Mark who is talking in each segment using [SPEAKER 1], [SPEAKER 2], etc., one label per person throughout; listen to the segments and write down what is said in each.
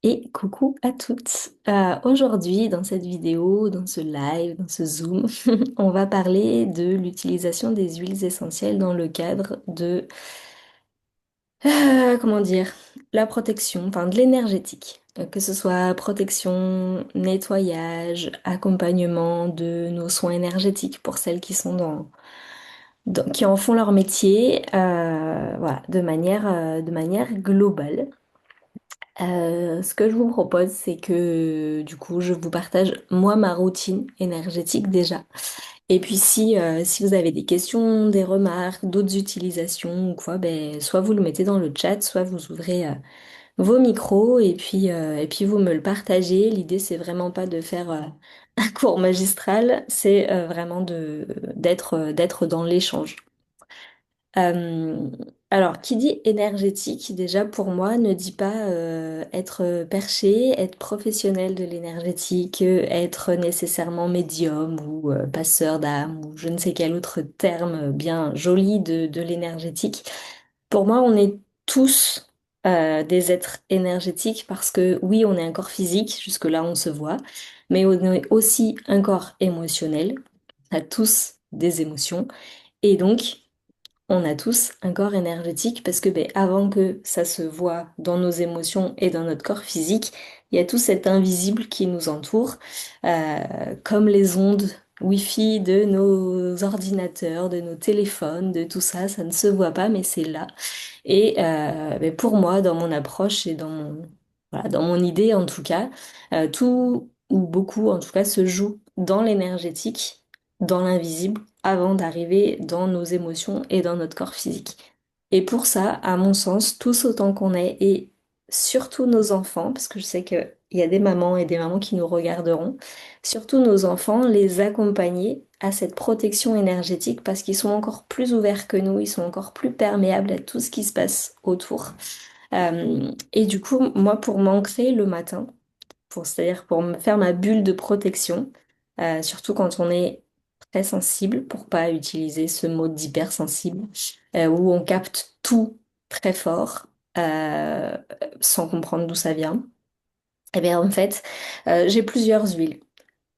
[SPEAKER 1] Et coucou à toutes. Aujourd'hui, dans cette vidéo, dans ce live, dans ce Zoom, on va parler de l'utilisation des huiles essentielles dans le cadre de, comment dire, la protection, enfin de l'énergétique. Que ce soit protection, nettoyage, accompagnement de nos soins énergétiques pour celles qui sont qui en font leur métier, voilà, de manière globale. Ce que je vous propose, c'est que du coup, je vous partage moi ma routine énergétique déjà. Et puis si vous avez des questions, des remarques, d'autres utilisations ou quoi, ben, soit vous le mettez dans le chat, soit vous ouvrez vos micros et puis vous me le partagez. L'idée, c'est vraiment pas de faire un cours magistral, c'est vraiment d'être dans l'échange. Euh, alors, qui dit énergétique, déjà pour moi, ne dit pas être perché, être professionnel de l'énergétique, être nécessairement médium ou passeur d'âme ou je ne sais quel autre terme bien joli de l'énergétique. Pour moi, on est tous des êtres énergétiques parce que oui, on est un corps physique, jusque-là on se voit, mais on est aussi un corps émotionnel. On a tous des émotions. Et donc, on a tous un corps énergétique parce que ben, avant que ça se voit dans nos émotions et dans notre corps physique, il y a tout cet invisible qui nous entoure, comme les ondes Wi-Fi de nos ordinateurs, de nos téléphones, de tout ça, ça ne se voit pas, mais c'est là. Et ben, pour moi, dans mon approche et voilà, dans mon idée en tout cas, tout ou beaucoup en tout cas se joue dans l'énergétique, dans l'invisible, avant d'arriver dans nos émotions et dans notre corps physique. Et pour ça, à mon sens, tous autant qu'on est, et surtout nos enfants, parce que je sais qu'il y a des mamans et des mamans qui nous regarderont, surtout nos enfants, les accompagner à cette protection énergétique parce qu'ils sont encore plus ouverts que nous, ils sont encore plus perméables à tout ce qui se passe autour. Et du coup, moi, pour m'ancrer le matin, c'est-à-dire pour me faire ma bulle de protection, surtout quand on est très sensible, pour pas utiliser ce mot d'hypersensible, où on capte tout très fort, euh, sans comprendre d'où ça vient. Et bien en fait, j'ai plusieurs huiles.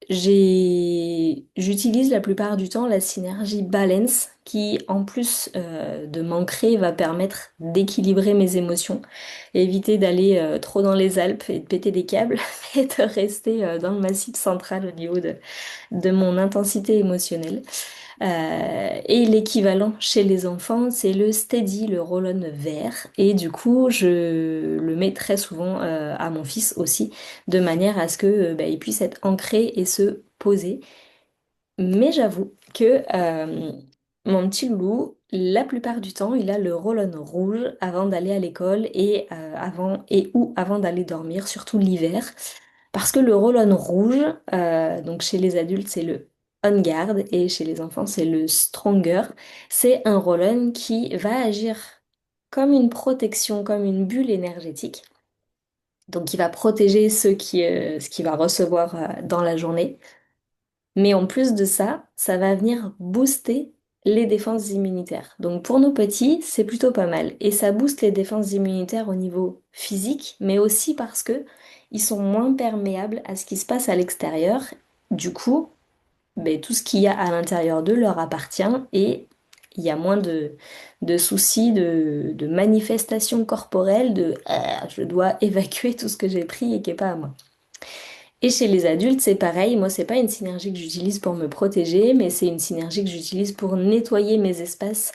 [SPEAKER 1] J'utilise la plupart du temps la synergie Balance qui, en plus de m'ancrer, va permettre d'équilibrer mes émotions, éviter d'aller trop dans les Alpes et de péter des câbles et de rester dans le massif central au niveau de mon intensité émotionnelle. Et l'équivalent chez les enfants, c'est le steady, le roll-on vert. Et du coup, je le mets très souvent à mon fils aussi, de manière à ce que bah, il puisse être ancré et se poser. Mais j'avoue que mon petit loulou, la plupart du temps, il a le roll-on rouge avant d'aller à l'école et avant d'aller dormir, surtout l'hiver. Parce que le roll-on rouge, donc chez les adultes, c'est le On Guard et chez les enfants, c'est le Stronger. C'est un roll-on qui va agir comme une protection, comme une bulle énergétique. Donc, il va protéger ce qu'il va recevoir dans la journée. Mais en plus de ça, ça va venir booster les défenses immunitaires. Donc pour nos petits, c'est plutôt pas mal. Et ça booste les défenses immunitaires au niveau physique, mais aussi parce que ils sont moins perméables à ce qui se passe à l'extérieur. Du coup, ben, tout ce qu'il y a à l'intérieur d'eux leur appartient et il y a moins de soucis, de manifestations corporelles, de je dois évacuer tout ce que j'ai pris et qui n'est pas à moi. Et chez les adultes, c'est pareil. Moi, c'est pas une synergie que j'utilise pour me protéger, mais c'est une synergie que j'utilise pour nettoyer mes espaces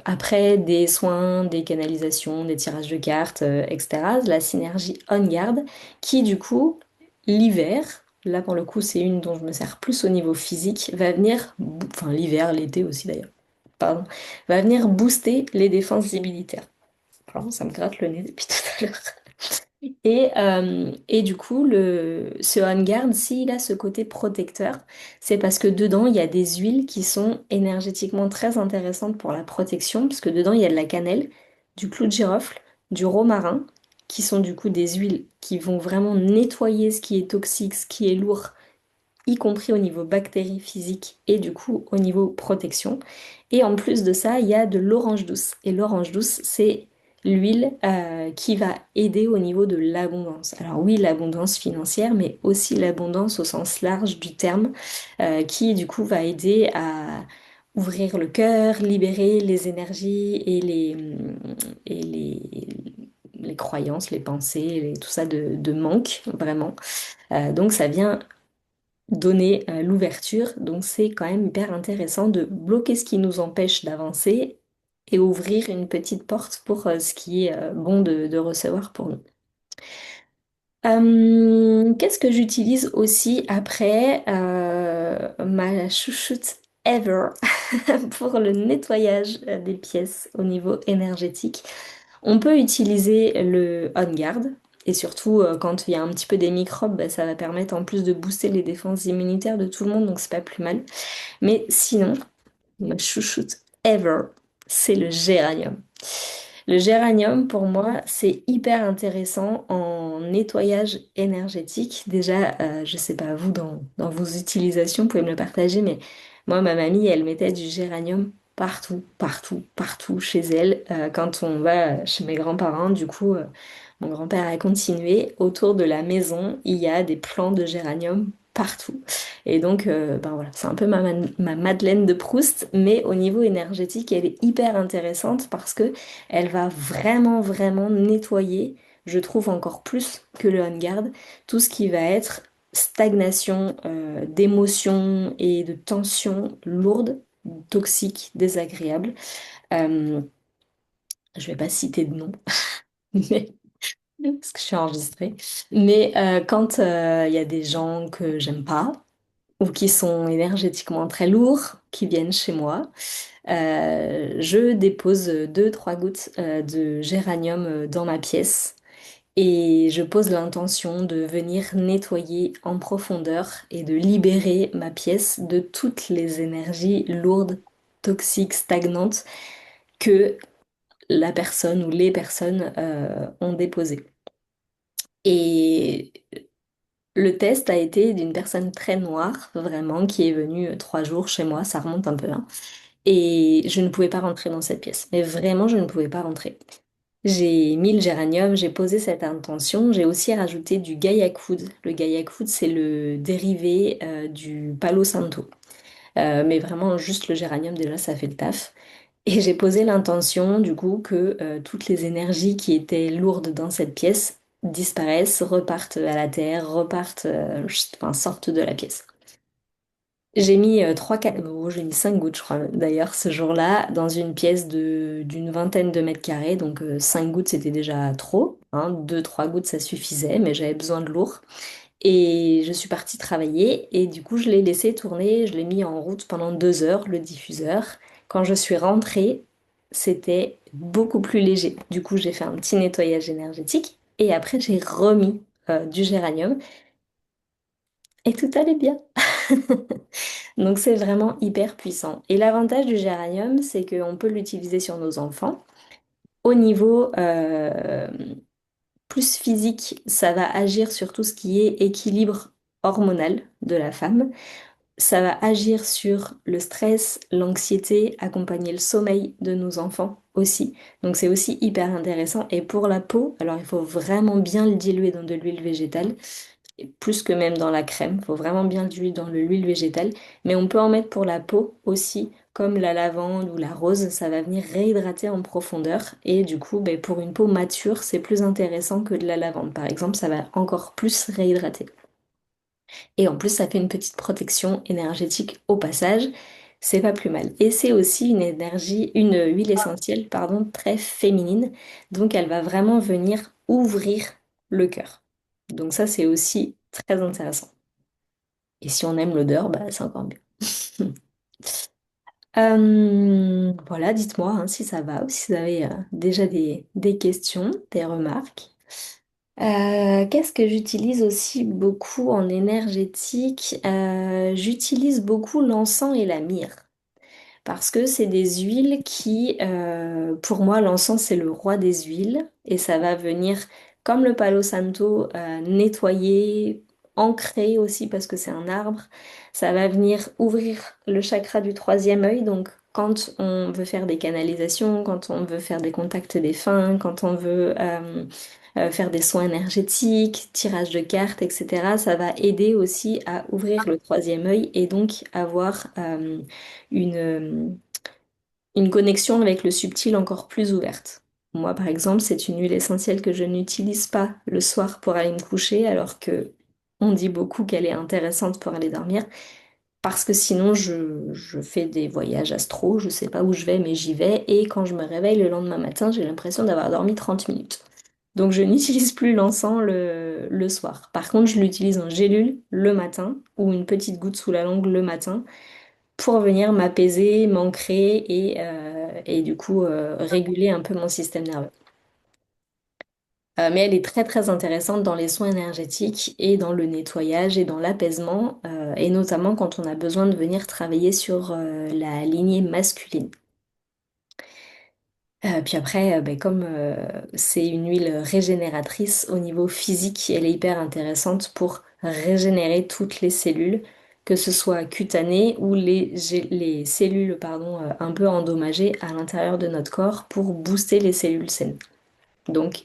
[SPEAKER 1] après des soins, des canalisations, des tirages de cartes, etc. La synergie On Guard, qui du coup, l'hiver, là pour le coup, c'est une dont je me sers plus au niveau physique, va venir, enfin l'hiver, l'été aussi d'ailleurs, pardon, va venir booster les défenses immunitaires. Pardon, ça me gratte le nez depuis tout à l'heure. Et du coup, ce On Guard, s'il a ce côté protecteur, c'est parce que dedans, il y a des huiles qui sont énergétiquement très intéressantes pour la protection, parce que dedans, il y a de la cannelle, du clou de girofle, du romarin, qui sont du coup des huiles qui vont vraiment nettoyer ce qui est toxique, ce qui est lourd, y compris au niveau bactéries physiques et du coup au niveau protection. Et en plus de ça, il y a de l'orange douce. Et l'orange douce, c'est l'huile qui va aider au niveau de l'abondance. Alors oui, l'abondance financière, mais aussi l'abondance au sens large du terme, qui du coup va aider à ouvrir le cœur, libérer les énergies et les croyances, les pensées, tout ça de manque, vraiment. Donc ça vient donner l'ouverture. Donc c'est quand même hyper intéressant de bloquer ce qui nous empêche d'avancer et ouvrir une petite porte pour ce qui est bon de recevoir pour nous. Qu'est-ce que j'utilise aussi après ma chouchoute ever pour le nettoyage des pièces au niveau énergétique? On peut utiliser le On Guard et surtout quand il y a un petit peu des microbes, bah, ça va permettre en plus de booster les défenses immunitaires de tout le monde, donc c'est pas plus mal. Mais sinon, ma chouchoute ever, c'est le géranium. Le géranium, pour moi, c'est hyper intéressant en nettoyage énergétique. Déjà, je sais pas, vous, dans vos utilisations, vous pouvez me le partager, mais moi, ma mamie, elle mettait du géranium partout, partout, partout chez elle. Quand on va chez mes grands-parents, du coup, mon grand-père a continué. Autour de la maison, il y a des plants de géranium partout. Et donc, ben voilà, c'est un peu ma Madeleine de Proust, mais au niveau énergétique, elle est hyper intéressante parce que elle va vraiment, vraiment nettoyer, je trouve encore plus que le On Guard, tout ce qui va être stagnation d'émotions et de tensions lourdes, toxiques, désagréables. Euh, je vais pas citer de nom, mais parce que je suis enregistrée. Mais quand il y a des gens que j'aime pas, ou qui sont énergétiquement très lourds, qui viennent chez moi, je dépose deux, trois gouttes de géranium dans ma pièce et je pose l'intention de venir nettoyer en profondeur et de libérer ma pièce de toutes les énergies lourdes, toxiques, stagnantes que la personne ou les personnes ont déposées. Et le test a été d'une personne très noire, vraiment, qui est venue 3 jours chez moi, ça remonte un peu, hein. Et je ne pouvais pas rentrer dans cette pièce. Mais vraiment, je ne pouvais pas rentrer. J'ai mis le géranium, j'ai posé cette intention, j'ai aussi rajouté du guaiacoud. Le guaiacoud, c'est le dérivé du palo santo. Mais vraiment, juste le géranium, déjà, ça fait le taf. Et j'ai posé l'intention, du coup, que toutes les énergies qui étaient lourdes dans cette pièce disparaissent, repartent à la terre, repartent, enfin, sortent de la pièce. J'ai mis 5 gouttes, je crois, d'ailleurs, ce jour-là, dans une pièce d'une vingtaine de mètres carrés. Donc 5 gouttes, c'était déjà trop, hein. 2, 3 gouttes, ça suffisait, mais j'avais besoin de lourd. Et je suis partie travailler et du coup, je l'ai laissé tourner, je l'ai mis en route pendant 2 heures, le diffuseur. Quand je suis rentrée, c'était beaucoup plus léger. Du coup, j'ai fait un petit nettoyage énergétique et après, j'ai remis du géranium et tout allait bien. Donc c'est vraiment hyper puissant. Et l'avantage du géranium, c'est qu'on peut l'utiliser sur nos enfants. Au niveau plus physique, ça va agir sur tout ce qui est équilibre hormonal de la femme. Ça va agir sur le stress, l'anxiété, accompagner le sommeil de nos enfants aussi. Donc c'est aussi hyper intéressant. Et pour la peau, alors il faut vraiment bien le diluer dans de l'huile végétale et plus que même dans la crème. Il faut vraiment bien l'huile dans l'huile végétale. Mais on peut en mettre pour la peau aussi, comme la lavande ou la rose. Ça va venir réhydrater en profondeur. Et du coup, ben, pour une peau mature, c'est plus intéressant que de la lavande. Par exemple, ça va encore plus réhydrater. Et en plus, ça fait une petite protection énergétique au passage. C'est pas plus mal. Et c'est aussi une huile essentielle, pardon, très féminine. Donc elle va vraiment venir ouvrir le cœur. Donc ça, c'est aussi très intéressant. Et si on aime l'odeur, bah, c'est encore mieux. Voilà, dites-moi hein, si ça va ou si vous avez déjà des questions, des remarques. Qu'est-ce que j'utilise aussi beaucoup en énergétique? J'utilise beaucoup l'encens et la myrrhe parce que c'est des huiles qui, pour moi, l'encens c'est le roi des huiles et ça va venir, comme le Palo Santo, nettoyer, ancrer aussi parce que c'est un arbre. Ça va venir ouvrir le chakra du troisième œil, donc quand on veut faire des canalisations, quand on veut faire des contacts défunts, quand on veut faire des soins énergétiques, tirage de cartes, etc. Ça va aider aussi à ouvrir le troisième œil et donc avoir une, une connexion avec le subtil encore plus ouverte. Moi, par exemple, c'est une huile essentielle que je n'utilise pas le soir pour aller me coucher, alors que on dit beaucoup qu'elle est intéressante pour aller dormir, parce que sinon je fais des voyages astro, je sais pas où je vais, mais j'y vais, et quand je me réveille le lendemain matin, j'ai l'impression d'avoir dormi 30 minutes. Donc je n'utilise plus l'encens le soir. Par contre, je l'utilise en gélule le matin, ou une petite goutte sous la langue le matin, pour venir m'apaiser, m'ancrer et du coup réguler un peu mon système nerveux. Mais elle est très très intéressante dans les soins énergétiques et dans le nettoyage et dans l'apaisement, et notamment quand on a besoin de venir travailler sur la lignée masculine. Puis après, ben, comme c'est une huile régénératrice au niveau physique, elle est hyper intéressante pour régénérer toutes les cellules, que ce soit cutanées ou les cellules pardon, un peu endommagées à l'intérieur de notre corps pour booster les cellules saines. Donc,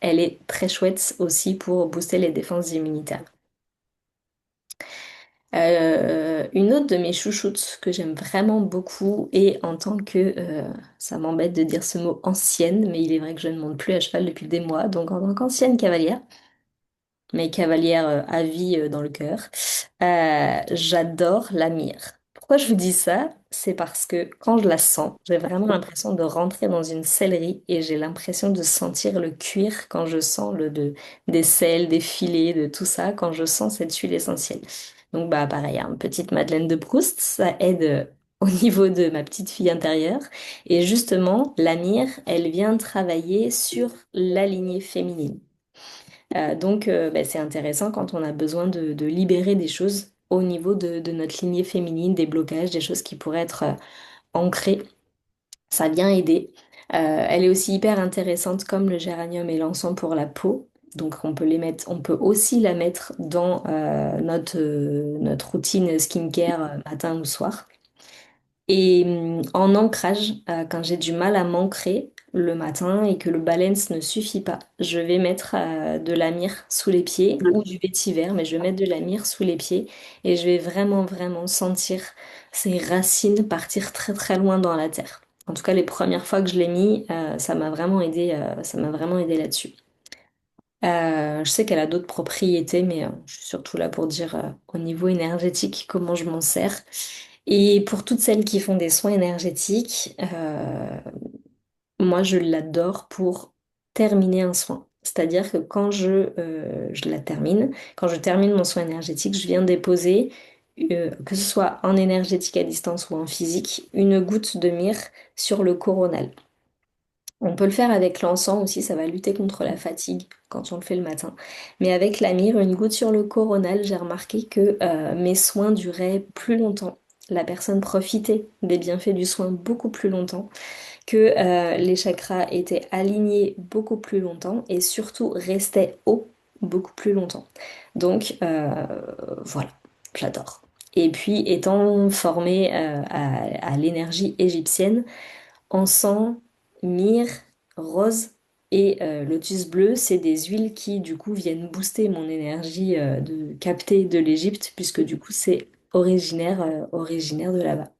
[SPEAKER 1] elle est très chouette aussi pour booster les défenses immunitaires. Une autre de mes chouchoutes que j'aime vraiment beaucoup et en tant que, ça m'embête de dire ce mot ancienne, mais il est vrai que je ne monte plus à cheval depuis des mois, donc en tant qu'ancienne cavalière, mais cavalière à vie dans le cœur, j'adore la myrrhe. Pourquoi je vous dis ça? C'est parce que quand je la sens, j'ai vraiment l'impression de rentrer dans une sellerie et j'ai l'impression de sentir le cuir quand je sens des sels, des filets, de tout ça, quand je sens cette huile essentielle. Donc bah pareil, hein, petite Madeleine de Proust, ça aide au niveau de ma petite fille intérieure. Et justement, la myrrhe, elle vient travailler sur la lignée féminine. Donc, bah, c'est intéressant quand on a besoin de libérer des choses au niveau de notre lignée féminine, des blocages, des choses qui pourraient être ancrées. Ça vient aider. Elle est aussi hyper intéressante comme le géranium et l'encens pour la peau. Donc, on peut les mettre, on peut aussi la mettre dans notre routine skincare matin ou soir. Et en ancrage, quand j'ai du mal à m'ancrer le matin et que le balance ne suffit pas, je vais mettre de la myrrhe sous les pieds ou du vétiver, mais je vais mettre de la myrrhe sous les pieds et je vais vraiment, vraiment sentir ces racines partir très, très loin dans la terre. En tout cas, les premières fois que je l'ai mis, ça m'a vraiment aidé là-dessus. Je sais qu'elle a d'autres propriétés, mais je suis surtout là pour dire au niveau énergétique comment je m'en sers. Et pour toutes celles qui font des soins énergétiques, moi je l'adore pour terminer un soin. C'est-à-dire que quand je la termine, quand je termine mon soin énergétique, je viens déposer, que ce soit en énergétique à distance ou en physique, une goutte de myrrhe sur le coronal. On peut le faire avec l'encens aussi, ça va lutter contre la fatigue quand on le fait le matin. Mais avec la myrrhe, une goutte sur le coronal, j'ai remarqué que mes soins duraient plus longtemps. La personne profitait des bienfaits du soin beaucoup plus longtemps, que les chakras étaient alignés beaucoup plus longtemps et surtout restaient hauts beaucoup plus longtemps. Donc voilà, j'adore. Et puis étant formée à l'énergie égyptienne, encens, myrrhe, rose et lotus bleu, c'est des huiles qui du coup viennent booster mon énergie de capter de l'Égypte puisque du coup c'est originaire de là-bas.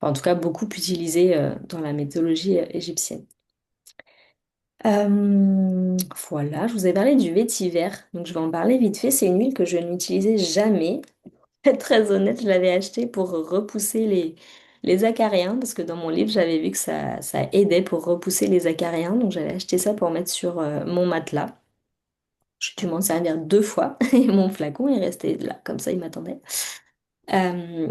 [SPEAKER 1] Enfin, en tout cas, beaucoup utilisé dans la mythologie égyptienne. Voilà, je vous ai parlé du vétiver, donc je vais en parler vite fait. C'est une huile que je n'utilisais jamais. Pour être très honnête, je l'avais achetée pour repousser les acariens, parce que dans mon livre, j'avais vu que ça aidait pour repousser les acariens, donc j'avais acheté ça pour mettre sur mon matelas. J'ai dû m'en servir 2 fois et mon flacon est resté là, comme ça il m'attendait. Euh,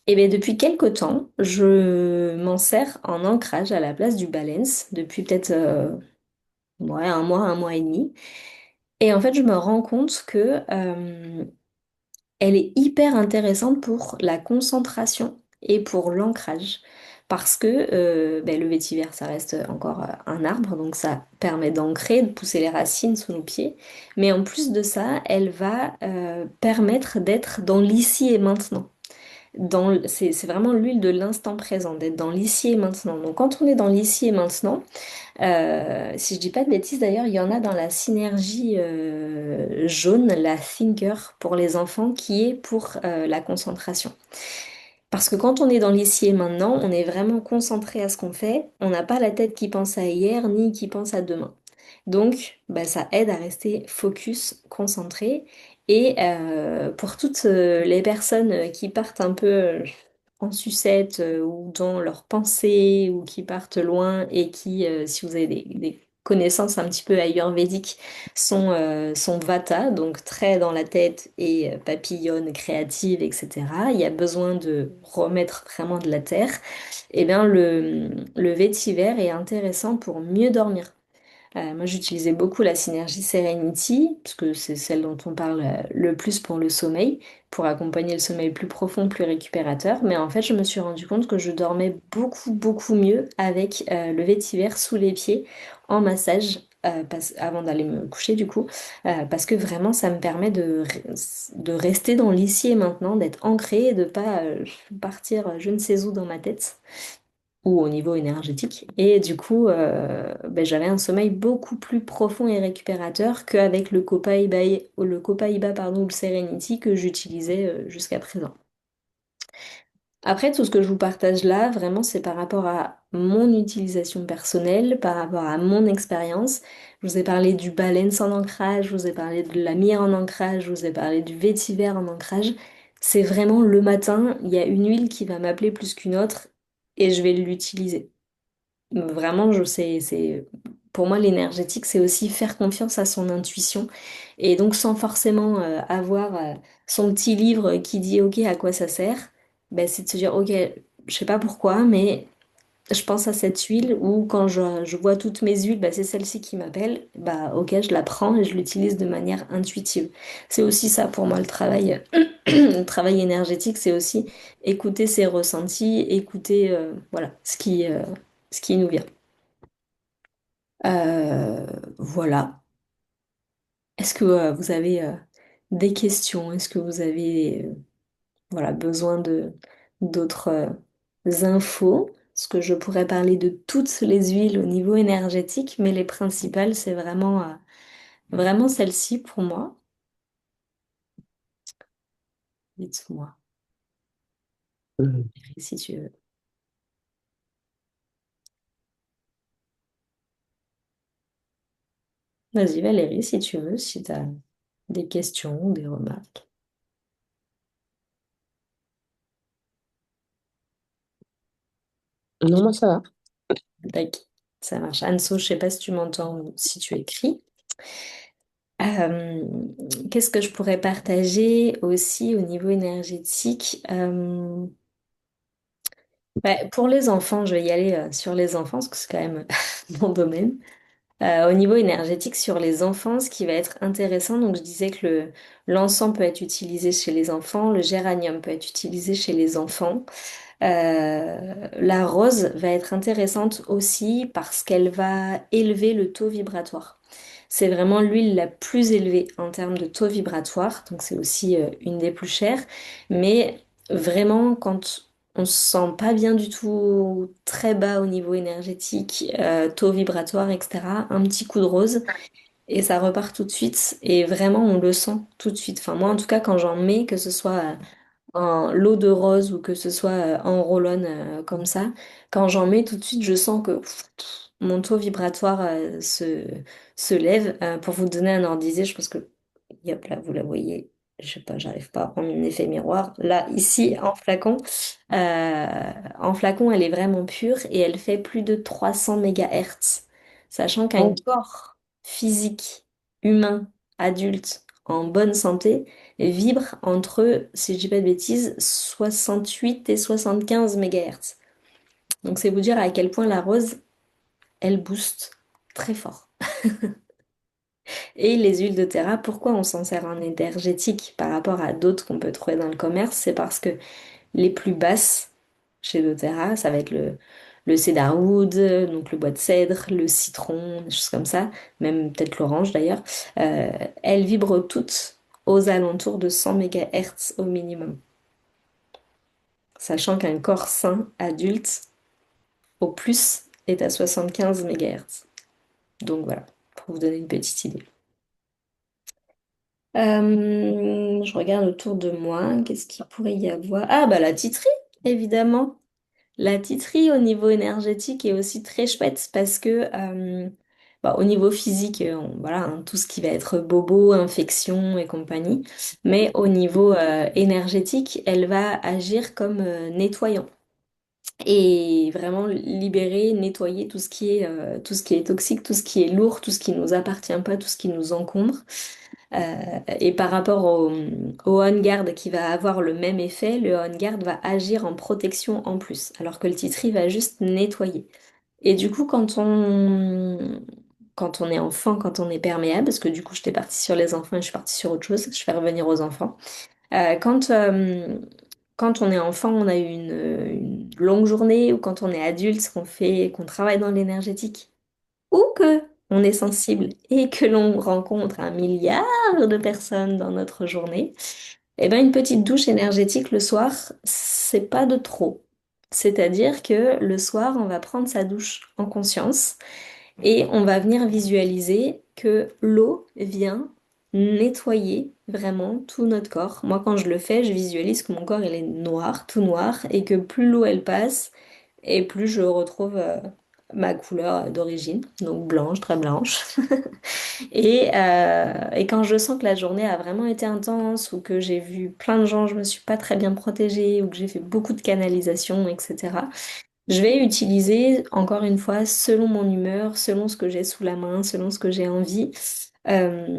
[SPEAKER 1] et bien depuis quelque temps, je m'en sers en ancrage à la place du balance, depuis peut-être ouais, un mois et demi. Et en fait, je me rends compte que elle est hyper intéressante pour la concentration et pour l'ancrage. Parce que ben, le vétiver, ça reste encore un arbre, donc ça permet d'ancrer, de pousser les racines sous nos pieds. Mais en plus de ça, elle va permettre d'être dans l'ici et maintenant. c'est vraiment l'huile de l'instant présent, d'être dans l'ici et maintenant. Donc quand on est dans l'ici et maintenant, si je dis pas de bêtises d'ailleurs, il y en a dans la synergie jaune, la Thinker pour les enfants, qui est pour la concentration. Parce que quand on est dans l'ici et maintenant, on est vraiment concentré à ce qu'on fait. On n'a pas la tête qui pense à hier ni qui pense à demain. Donc, bah, ça aide à rester focus, concentré. Et pour toutes les personnes qui partent un peu en sucette ou dans leurs pensées ou qui partent loin et qui, si vous avez des connaissances un petit peu ayurvédiques, sont vata, donc très dans la tête et papillonne, créative, etc. Il y a besoin de remettre vraiment de la terre. Et bien, le vétiver est intéressant pour mieux dormir. Moi, j'utilisais beaucoup la synergie Serenity, parce que c'est celle dont on parle le plus pour le sommeil, pour accompagner le sommeil plus profond, plus récupérateur. Mais en fait, je me suis rendu compte que je dormais beaucoup, beaucoup mieux avec le vétiver sous les pieds en massage. Avant d'aller me coucher du coup, parce que vraiment ça me permet de rester dans l'ici et maintenant, d'être ancré et de pas partir je ne sais où dans ma tête ou au niveau énergétique. Et du coup, ben, j'avais un sommeil beaucoup plus profond et récupérateur qu'avec le Copaiba, pardon, ou le Serenity que j'utilisais jusqu'à présent. Après, tout ce que je vous partage là, vraiment, c'est par rapport à mon utilisation personnelle, par rapport à mon expérience. Je vous ai parlé du balance en ancrage, je vous ai parlé de la mire en ancrage, je vous ai parlé du vétiver en ancrage. C'est vraiment le matin, il y a une huile qui va m'appeler plus qu'une autre et je vais l'utiliser. Vraiment, pour moi, l'énergétique, c'est aussi faire confiance à son intuition. Et donc, sans forcément avoir son petit livre qui dit, OK, à quoi ça sert, ben, c'est de se dire, OK, je sais pas pourquoi, mais je pense à cette huile ou quand je vois toutes mes huiles, ben, c'est celle-ci qui m'appelle. Bah, OK, je la prends et je l'utilise de manière intuitive. C'est aussi ça pour moi, le travail, le travail énergétique, c'est aussi écouter ses ressentis, écouter, voilà, ce qui nous vient. Euh, voilà. Est-ce que vous avez des questions? Est-ce que vous avez voilà, besoin de d'autres infos? Parce que je pourrais parler de toutes les huiles au niveau énergétique, mais les principales, c'est vraiment celle-ci pour moi. Dites-moi, si tu veux. Vas-y, Valérie, si tu veux, si tu as des questions ou des remarques.
[SPEAKER 2] Non, moi, ça va.
[SPEAKER 1] Tac, ça marche. Anso, je sais pas si tu m'entends ou si tu écris. Euh, Qu'est-ce que je pourrais partager aussi au niveau énergétique? Pour les enfants, je vais y aller sur les enfants, parce que c'est quand même mon domaine. Au niveau énergétique, sur les enfants, ce qui va être intéressant, donc je disais que l'encens peut être utilisé chez les enfants, le géranium peut être utilisé chez les enfants. La rose va être intéressante aussi parce qu'elle va élever le taux vibratoire. C'est vraiment l'huile la plus élevée en termes de taux vibratoire, donc c'est aussi une des plus chères. Mais vraiment, quand on se sent pas bien du tout, très bas au niveau énergétique, taux vibratoire, etc., un petit coup de rose et ça repart tout de suite. Et vraiment, on le sent tout de suite. Enfin, moi, en tout cas, quand j'en mets, que ce soit en l'eau de rose ou que ce soit en roll-on comme ça, quand j'en mets tout de suite, je sens que mon taux vibratoire se lève. Pour vous donner un ordre d'idée, je pense que, hop là, vous la voyez, je sais pas, j'arrive pas à prendre un effet miroir. Là, ici, en flacon, elle est vraiment pure et elle fait plus de 300 mégahertz. Sachant qu'un
[SPEAKER 2] Oh,
[SPEAKER 1] corps physique, humain, adulte, en bonne santé, vibre entre, si je dis pas de bêtises, 68 et 75 mégahertz. Donc c'est vous dire à quel point la rose, elle booste très fort. Et les huiles de doTERRA, pourquoi on s'en sert en énergétique par rapport à d'autres qu'on peut trouver dans le commerce? C'est parce que les plus basses chez doTERRA, ça va être le cedarwood, donc le bois de cèdre, le citron, des choses comme ça, même peut-être l'orange d'ailleurs. Euh, Elles vibrent toutes aux alentours de 100 mégahertz au minimum. sachant qu'un corps sain adulte, au plus, est à 75 MHz. Donc voilà, pour vous donner une petite idée. Je regarde autour de moi, qu'est-ce qu'il pourrait y avoir? Ah bah la titerie, évidemment. La titerie au niveau énergétique est aussi très chouette parce que bah, au niveau physique, voilà, hein, tout ce qui va être bobo, infection et compagnie, mais au niveau énergétique, elle va agir comme nettoyant et vraiment libérer, nettoyer tout ce qui est toxique, tout ce qui est lourd, tout ce qui nous appartient pas, tout ce qui nous encombre. Et par rapport au On Guard qui va avoir le même effet, le On Guard va agir en protection en plus, alors que le Titri va juste nettoyer. Et du coup, quand on est enfant, quand on est perméable, parce que du coup, j'étais partie sur les enfants et je suis partie sur autre chose, je vais revenir aux enfants. Quand on est enfant, on a eu une longue journée, ou quand on est adulte, qu'on travaille dans l'énergétique, ou que on est sensible et que l'on rencontre un milliard de personnes dans notre journée, eh ben une petite douche énergétique le soir, c'est pas de trop. C'est-à-dire que le soir, on va prendre sa douche en conscience et on va venir visualiser que l'eau vient nettoyer vraiment tout notre corps. Moi, quand je le fais, je visualise que mon corps, il est noir, tout noir, et que plus l'eau, elle passe, et plus je retrouve ma couleur d'origine, donc blanche, très blanche. Et quand je sens que la journée a vraiment été intense, ou que j'ai vu plein de gens, je me suis pas très bien protégée, ou que j'ai fait beaucoup de canalisation, etc., je vais utiliser, encore une fois, selon mon humeur, selon ce que j'ai sous la main, selon ce que j'ai envie, euh,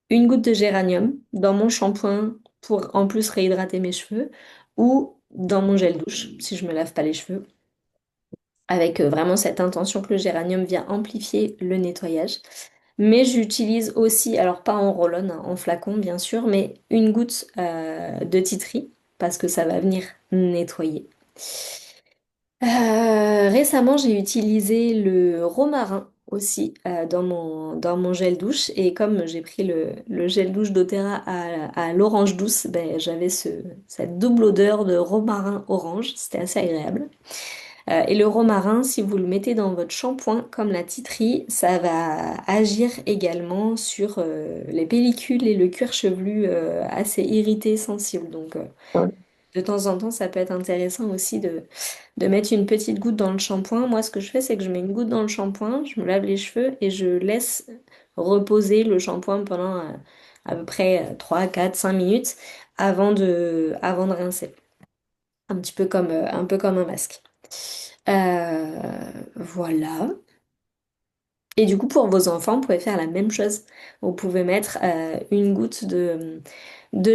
[SPEAKER 1] une goutte de géranium dans mon shampoing pour en plus réhydrater mes cheveux, ou dans mon gel douche si je me lave pas les cheveux, avec vraiment cette intention que le géranium vient amplifier le nettoyage. Mais j'utilise aussi, alors pas en roll-on, hein, en flacon bien sûr, mais une goutte de tea tree parce que ça va venir nettoyer. Récemment, j'ai utilisé le romarin aussi dans mon gel douche, et comme j'ai pris le gel douche d'Otera à l'orange douce, ben, j'avais cette double odeur de romarin orange, c'était assez agréable. Et le romarin, si vous le mettez dans votre shampoing comme la titri, ça va agir également sur les pellicules et le cuir chevelu assez irrité, sensible. Donc de temps en temps, ça peut être intéressant aussi de mettre une petite goutte dans le shampoing. Moi, ce que je fais, c'est que je mets une goutte dans le shampoing, je me lave les cheveux et je laisse reposer le shampoing pendant à peu près 3, 4, 5 minutes avant de rincer. Un peu comme un masque. Voilà. Et du coup, pour vos enfants, vous pouvez faire la même chose. Vous pouvez mettre une goutte de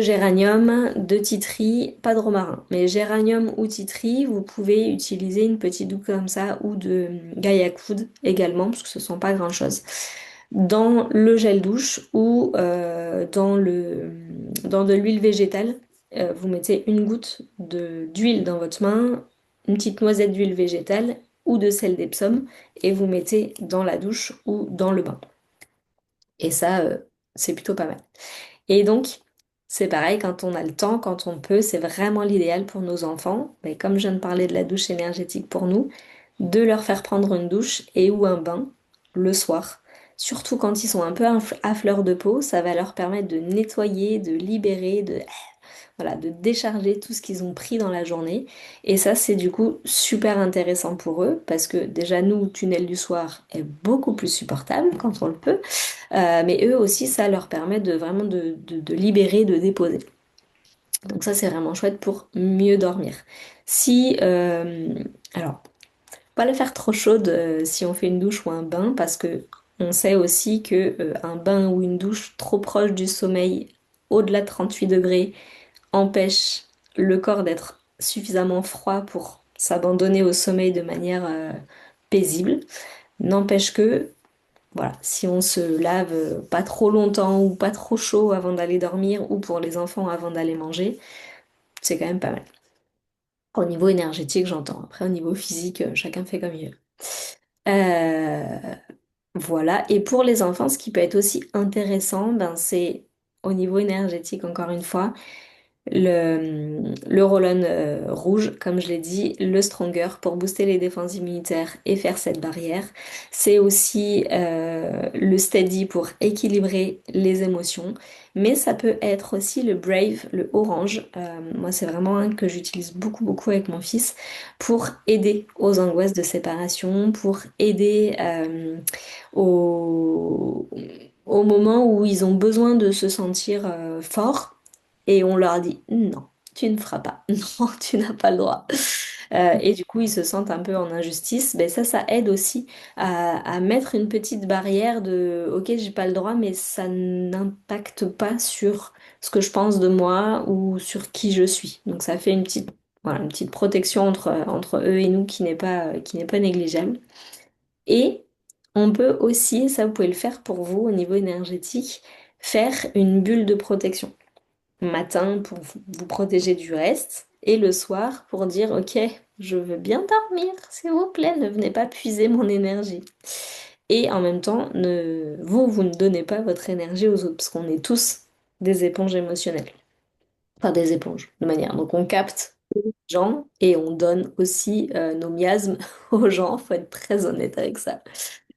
[SPEAKER 1] géranium, de titri, pas de romarin, mais géranium ou titri. Vous pouvez utiliser une petite douce comme ça, ou de Gaïacoud également, parce que ce ne sont pas grand-chose. Dans le gel douche ou dans de l'huile végétale, vous mettez une goutte d'huile dans votre main, une petite noisette d'huile végétale ou de sel d'Epsom, et vous mettez dans la douche ou dans le bain. Et ça, c'est plutôt pas mal. Et donc, c'est pareil, quand on a le temps, quand on peut, c'est vraiment l'idéal pour nos enfants. Mais comme je viens de parler de la douche énergétique pour nous, de leur faire prendre une douche et ou un bain le soir. Surtout quand ils sont un peu à fleur de peau, ça va leur permettre de nettoyer, de libérer, voilà, de décharger tout ce qu'ils ont pris dans la journée. Et ça, c'est du coup super intéressant pour eux, parce que déjà, nous, le tunnel du soir est beaucoup plus supportable quand on le peut. Mais eux aussi, ça leur permet de vraiment de libérer, de déposer. Donc ça, c'est vraiment chouette pour mieux dormir. Si, alors, pas la faire trop chaude si on fait une douche ou un bain, parce que on sait aussi que un bain ou une douche trop proche du sommeil, au-delà de 38 degrés, empêche le corps d'être suffisamment froid pour s'abandonner au sommeil de manière paisible. N'empêche que, voilà, si on se lave pas trop longtemps ou pas trop chaud avant d'aller dormir, ou pour les enfants avant d'aller manger, c'est quand même pas mal. Au niveau énergétique, j'entends. Après, au niveau physique, chacun fait comme il veut. Euh, voilà. Et pour les enfants, ce qui peut être aussi intéressant, ben, c'est au niveau énergétique, encore une fois, le Roll-On rouge, comme je l'ai dit, le Stronger pour booster les défenses immunitaires et faire cette barrière. C'est aussi le Steady pour équilibrer les émotions. Mais ça peut être aussi le Brave, le orange. Moi, c'est vraiment un que j'utilise beaucoup, beaucoup avec mon fils pour aider aux angoisses de séparation, pour aider au, au moment où ils ont besoin de se sentir forts et on leur dit non, tu ne feras pas, non, tu n'as pas le droit. Et du coup, ils se sentent un peu en injustice. Ben ça aide aussi à mettre une petite barrière de ok, j'ai pas le droit, mais ça n'impacte pas sur ce que je pense de moi ou sur qui je suis. Donc ça fait une petite, voilà, une petite protection entre eux et nous qui n'est pas négligeable. Et on peut aussi, ça vous pouvez le faire pour vous au niveau énergétique, faire une bulle de protection. Matin pour vous protéger du reste et le soir pour dire ok, je veux bien dormir, s'il vous plaît, ne venez pas puiser mon énergie. Et en même temps, vous ne donnez pas votre énergie aux autres parce qu'on est tous des éponges émotionnelles. Enfin, des éponges, de manière. Donc on capte les gens et on donne aussi nos miasmes aux gens, faut être très honnête avec ça.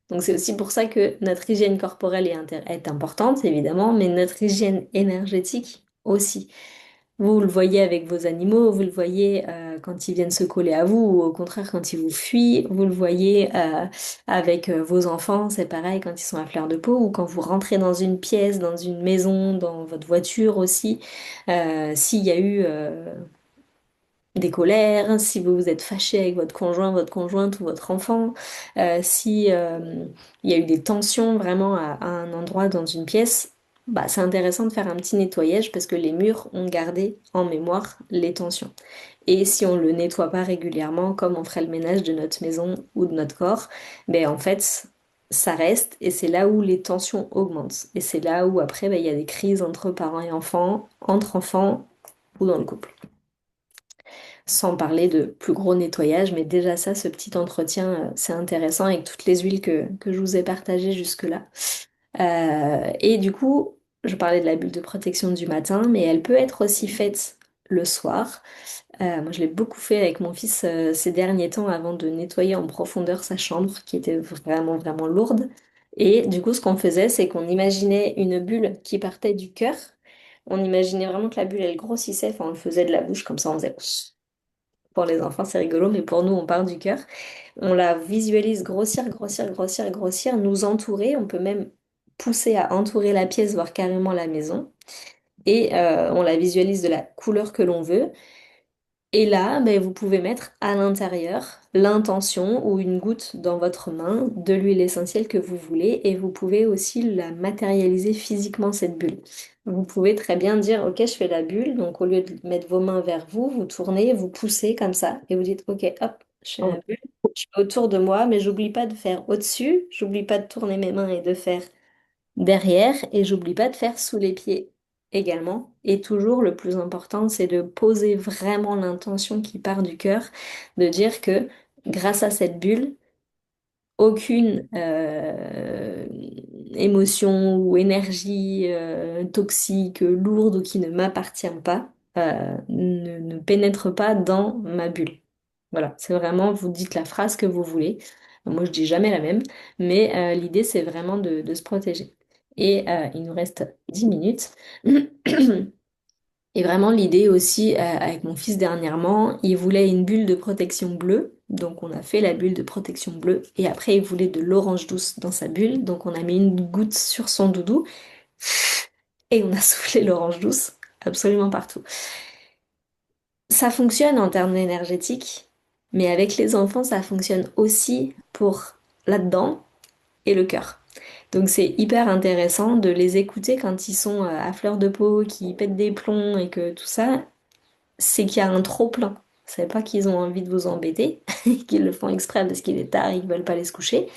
[SPEAKER 1] Donc c'est aussi pour ça que notre hygiène corporelle est importante, évidemment, mais notre hygiène énergétique aussi. Vous le voyez avec vos animaux, vous le voyez quand ils viennent se coller à vous, ou au contraire quand ils vous fuient, vous le voyez avec vos enfants, c'est pareil quand ils sont à fleur de peau, ou quand vous rentrez dans une pièce, dans une maison, dans votre voiture aussi, s'il y a eu des colères, si vous vous êtes fâché avec votre conjoint, votre conjointe ou votre enfant, si il y a eu des tensions vraiment à un endroit dans une pièce, bah, c'est intéressant de faire un petit nettoyage parce que les murs ont gardé en mémoire les tensions. Et si on le nettoie pas régulièrement, comme on ferait le ménage de notre maison ou de notre corps, ben en fait, ça reste et c'est là où les tensions augmentent. Et c'est là où après, ben, il y a des crises entre parents et enfants, entre enfants ou dans le couple. Sans parler de plus gros nettoyage, mais déjà ça, ce petit entretien, c'est intéressant avec toutes les huiles que je vous ai partagées jusque-là. Et du coup, je parlais de la bulle de protection du matin, mais elle peut être aussi faite le soir. Moi, je l'ai beaucoup fait avec mon fils ces derniers temps avant de nettoyer en profondeur sa chambre, qui était vraiment, vraiment lourde. Et du coup, ce qu'on faisait, c'est qu'on imaginait une bulle qui partait du cœur. On imaginait vraiment que la bulle, elle grossissait. Enfin, on le faisait de la bouche, comme ça, on faisait... Pour les enfants, c'est rigolo, mais pour nous, on part du cœur. On la visualise grossir, grossir, grossir, grossir, nous entourer. On peut même pousser à entourer la pièce, voire carrément la maison. Et on la visualise de la couleur que l'on veut. Et là, ben, vous pouvez mettre à l'intérieur l'intention ou une goutte dans votre main de l'huile essentielle que vous voulez et vous pouvez aussi la matérialiser physiquement, cette bulle. Vous pouvez très bien dire, ok, je fais la bulle, donc au lieu de mettre vos mains vers vous, vous tournez, vous poussez comme ça et vous dites, ok, hop, je fais ma bulle, je fais autour de moi, mais j'oublie pas de faire au-dessus, j'oublie pas de tourner mes mains et de faire derrière et j'oublie pas de faire sous les pieds également. Et toujours le plus important, c'est de poser vraiment l'intention qui part du cœur, de dire que grâce à cette bulle, aucune émotion ou énergie toxique, lourde ou qui ne m'appartient pas, ne pénètre pas dans ma bulle. Voilà, c'est vraiment, vous dites la phrase que vous voulez. Moi, je dis jamais la même, mais l'idée, c'est vraiment de se protéger. Et il nous reste 10 minutes. Et vraiment, l'idée aussi, avec mon fils dernièrement, il voulait une bulle de protection bleue. Donc, on a fait la bulle de protection bleue. Et après, il voulait de l'orange douce dans sa bulle. Donc, on a mis une goutte sur son doudou. Et on a soufflé l'orange douce absolument partout. Ça fonctionne en termes énergétiques, mais avec les enfants, ça fonctionne aussi pour là-dedans et le cœur. Donc c'est hyper intéressant de les écouter quand ils sont à fleur de peau, qui pètent des plombs et que tout ça, c'est qu'il y a un trop-plein. C'est pas qu'ils ont envie de vous embêter, qu'ils le font exprès parce qu'il est tard, ils veulent pas aller se coucher,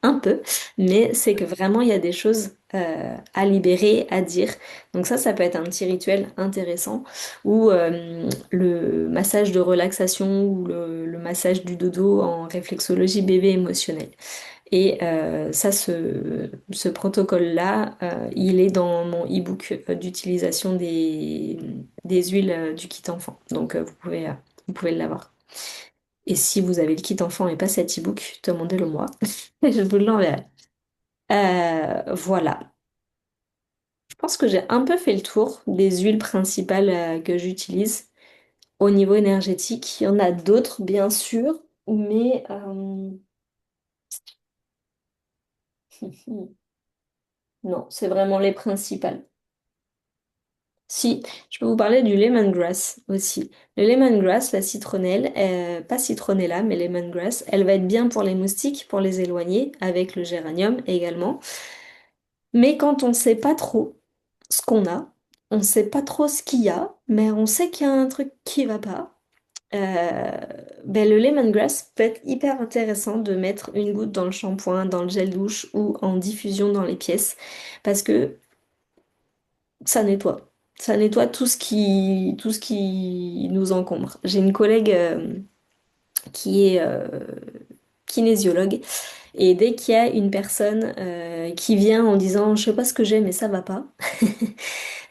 [SPEAKER 1] un peu, mais c'est que vraiment il y a des choses à libérer, à dire. Donc ça peut être un petit rituel intéressant ou le massage de relaxation ou le massage du dodo en réflexologie bébé émotionnel. Et ça, ce protocole-là, il est dans mon e-book d'utilisation des huiles du kit enfant. Donc vous pouvez l'avoir. Et si vous avez le kit enfant et pas cet e-book, demandez-le moi. Je vous l'enverrai. Voilà. Je pense que j'ai un peu fait le tour des huiles principales que j'utilise au niveau énergétique. Il y en a d'autres, bien sûr, mais non, c'est vraiment les principales. Si, je peux vous parler du lemongrass aussi. Le lemongrass, la citronnelle, pas citronella, mais lemongrass, elle va être bien pour les moustiques, pour les éloigner, avec le géranium également. Mais quand on ne sait pas trop ce qu'on a, on ne sait pas trop ce qu'il y a, mais on sait qu'il y a un truc qui va pas, euh, ben le lemongrass peut être hyper intéressant de mettre une goutte dans le shampoing, dans le gel douche ou en diffusion dans les pièces, parce que ça nettoie. Ça nettoie tout ce qui nous encombre. J'ai une collègue qui est kinésiologue et dès qu'il y a une personne qui vient en disant je sais pas ce que j'ai mais ça va pas,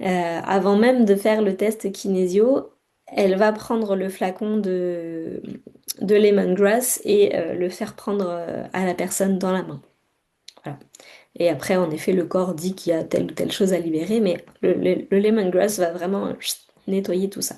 [SPEAKER 1] avant même de faire le test kinésio, elle va prendre le flacon de lemongrass et le faire prendre à la personne dans la main. Voilà. Et après, en effet, le corps dit qu'il y a telle ou telle chose à libérer, mais le lemongrass va vraiment nettoyer tout ça.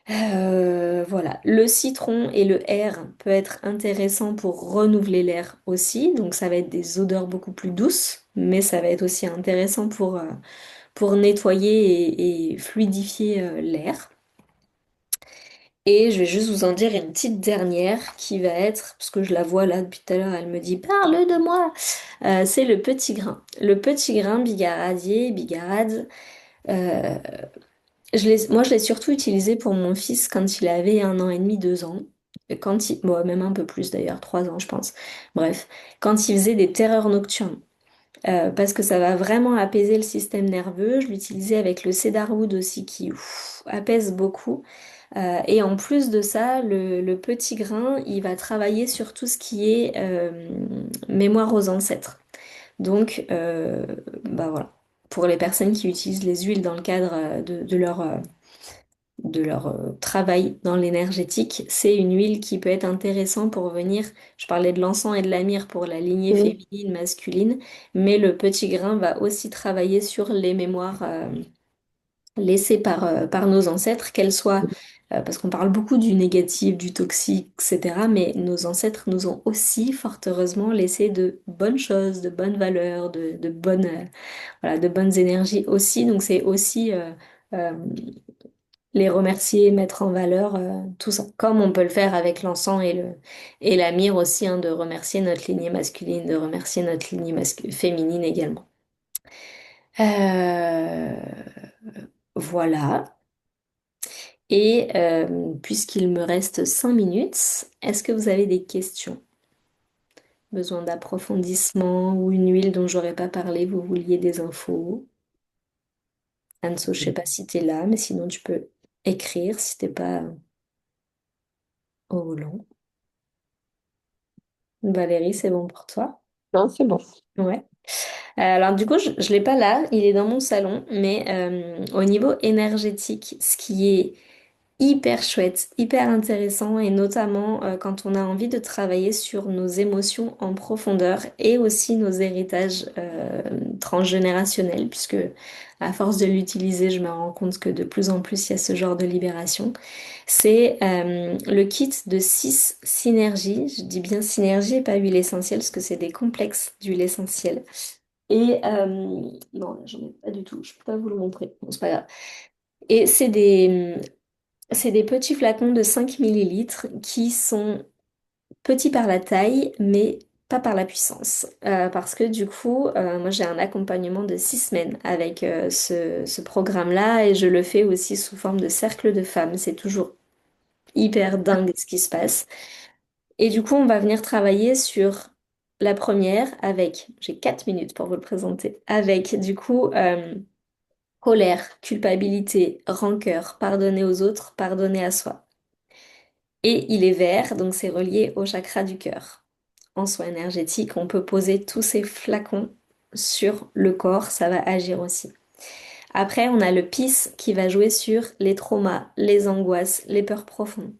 [SPEAKER 1] Voilà, le citron et le air peut être intéressant pour renouveler l'air aussi, donc ça va être des odeurs beaucoup plus douces, mais ça va être aussi intéressant pour nettoyer et fluidifier l'air. Et je vais juste vous en dire une petite dernière qui va être, parce que je la vois là depuis tout à l'heure, elle me dit parle de moi. C'est le petit grain. Le petit grain bigaradier, bigarade. euh, moi, je l'ai surtout utilisé pour mon fils quand il avait 1 an et demi, 2 ans. Bon, même un peu plus d'ailleurs, 3 ans, je pense. Bref, quand il faisait des terreurs nocturnes. Parce que ça va vraiment apaiser le système nerveux. Je l'utilisais avec le cedarwood aussi qui apaise beaucoup. Et en plus de ça, le petit grain, il va travailler sur tout ce qui est mémoire aux ancêtres. Donc, bah voilà. Pour les personnes qui utilisent les huiles dans le cadre de leur travail dans l'énergétique, c'est une huile qui peut être intéressante pour venir. Je parlais de l'encens et de la myrrhe pour la lignée
[SPEAKER 2] Mm.
[SPEAKER 1] féminine, masculine, mais le petit grain va aussi travailler sur les mémoires laissées par nos ancêtres, qu'elles soient, parce qu'on parle beaucoup du négatif, du toxique, etc., mais nos ancêtres nous ont aussi, fort heureusement, laissé de bonnes choses, de bonnes valeurs, de bonnes, voilà, de bonnes énergies aussi. Donc c'est aussi euh, les remercier, mettre en valeur tout ça. Comme on peut le faire avec l'encens et la myrrhe aussi, hein, de remercier notre lignée masculine, de remercier notre lignée féminine également. Euh, voilà. Et puisqu'il me reste 5 minutes, est-ce que vous avez des questions? Besoin d'approfondissement ou une huile dont j'aurais pas parlé, vous vouliez des infos? Anso, je sais pas si t'es là, mais sinon tu peux écrire si t'es pas au volant. Valérie, c'est bon pour toi?
[SPEAKER 2] Non, c'est bon.
[SPEAKER 1] Ouais. Alors du coup, je ne l'ai pas là, il est dans mon salon, mais au niveau énergétique, ce qui est hyper chouette, hyper intéressant, et notamment quand on a envie de travailler sur nos émotions en profondeur et aussi nos héritages transgénérationnels, puisque à force de l'utiliser, je me rends compte que de plus en plus il y a ce genre de libération. C'est le kit de 6 synergies, je dis bien synergie et pas huile essentielle, parce que c'est des complexes d'huile essentielle. Et non, j'en ai pas du tout, je peux pas vous le montrer. Bon, c'est pas grave. Et c'est des petits flacons de 5 millilitres qui sont petits par la taille, mais pas par la puissance. Parce que du coup, moi j'ai un accompagnement de 6 semaines avec ce programme-là et je le fais aussi sous forme de cercle de femmes. C'est toujours hyper dingue ce qui se passe. Et du coup, on va venir travailler sur la première avec, j'ai 4 minutes pour vous le présenter, avec du coup colère, culpabilité, rancœur, pardonner aux autres, pardonner à soi. Et il est vert, donc c'est relié au chakra du cœur. en soins énergétiques, on peut poser tous ces flacons sur le corps, ça va agir aussi. Après, on a le PIS qui va jouer sur les traumas, les angoisses, les peurs profondes.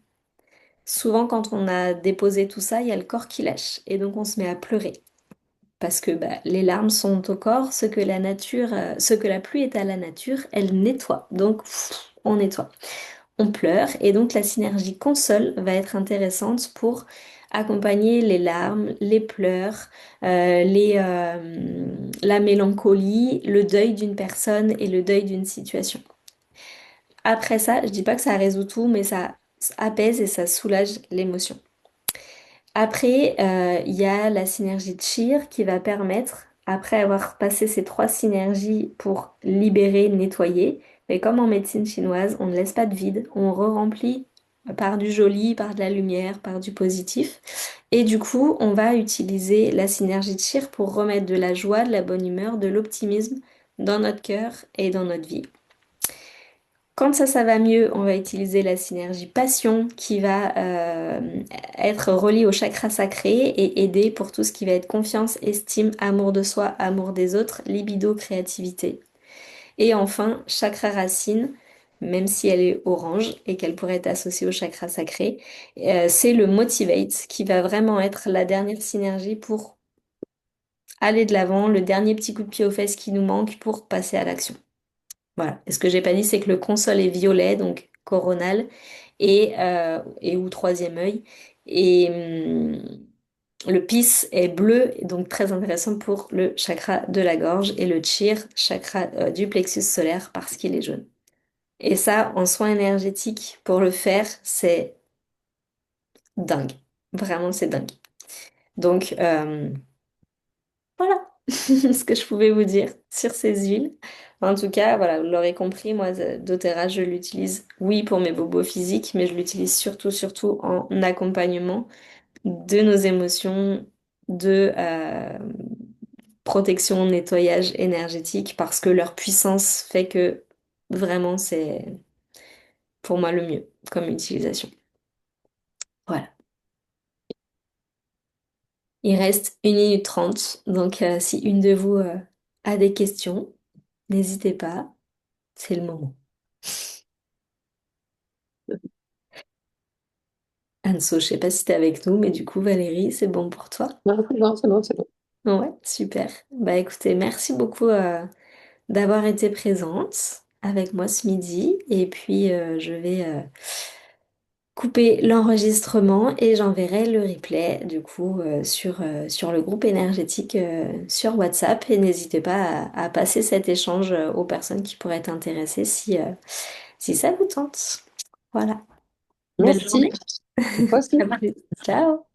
[SPEAKER 1] Souvent, quand on a déposé tout ça, il y a le corps qui lâche et donc on se met à pleurer. Parce que bah, les larmes sont au corps, ce que la pluie est à la nature, elle nettoie. Donc, on nettoie. On pleure et donc la synergie console va être intéressante pour accompagner les larmes, les pleurs, la mélancolie, le deuil d'une personne et le deuil d'une situation. Après ça, je dis pas que ça résout tout, mais ça apaise et ça soulage l'émotion. Après, il y a la synergie de Cheer qui va permettre, après avoir passé ces trois synergies pour libérer, nettoyer, mais comme en médecine chinoise, on ne laisse pas de vide, on re-remplit par du joli, par de la lumière, par du positif. Et du coup, on va utiliser la synergie de Cheer pour remettre de la joie, de la bonne humeur, de l'optimisme dans notre cœur et dans notre vie. Quand ça va mieux, on va utiliser la synergie passion qui va être reliée au chakra sacré et aider pour tout ce qui va être confiance, estime, amour de soi, amour des autres, libido, créativité. Et enfin, chakra racine, même si elle est orange et qu'elle pourrait être associée au chakra sacré, c'est le motivate qui va vraiment être la dernière synergie pour aller de l'avant, le dernier petit coup de pied aux fesses qui nous manque pour passer à l'action. Voilà. Et ce que j'ai pas dit, c'est que le console est violet, donc coronal, et ou troisième œil. Et le pis est bleu, et donc très intéressant pour le chakra de la gorge, et le chir, chakra du plexus solaire, parce qu'il est jaune. Et ça, en soins énergétiques, pour le faire, c'est dingue. Vraiment, c'est dingue. Donc, voilà ce que je pouvais vous dire sur ces huiles. En tout cas, voilà, vous l'aurez compris, moi, doTERRA, je l'utilise, oui, pour mes bobos physiques, mais je l'utilise surtout en accompagnement de nos émotions, de protection, nettoyage énergétique, parce que leur puissance fait que vraiment, c'est pour moi le mieux comme utilisation. Voilà. Il reste 1 minute 30, donc si une de vous a des questions, n'hésitez pas, c'est le moment. Anso, je sais pas si t'es avec nous, mais du coup, Valérie, c'est bon pour toi?
[SPEAKER 2] Non, c'est bon, c'est bon, c'est bon.
[SPEAKER 1] Ouais, super. Bah écoutez, merci beaucoup d'avoir été présente avec moi ce midi. Et puis, je vais couper l'enregistrement et j'enverrai le replay du coup sur le groupe énergétique sur WhatsApp. Et n'hésitez pas à passer cet échange aux personnes qui pourraient être intéressées si ça vous tente. Voilà. Belle
[SPEAKER 2] Merci.
[SPEAKER 1] journée.
[SPEAKER 2] Toi aussi.
[SPEAKER 1] À plus. Ciao.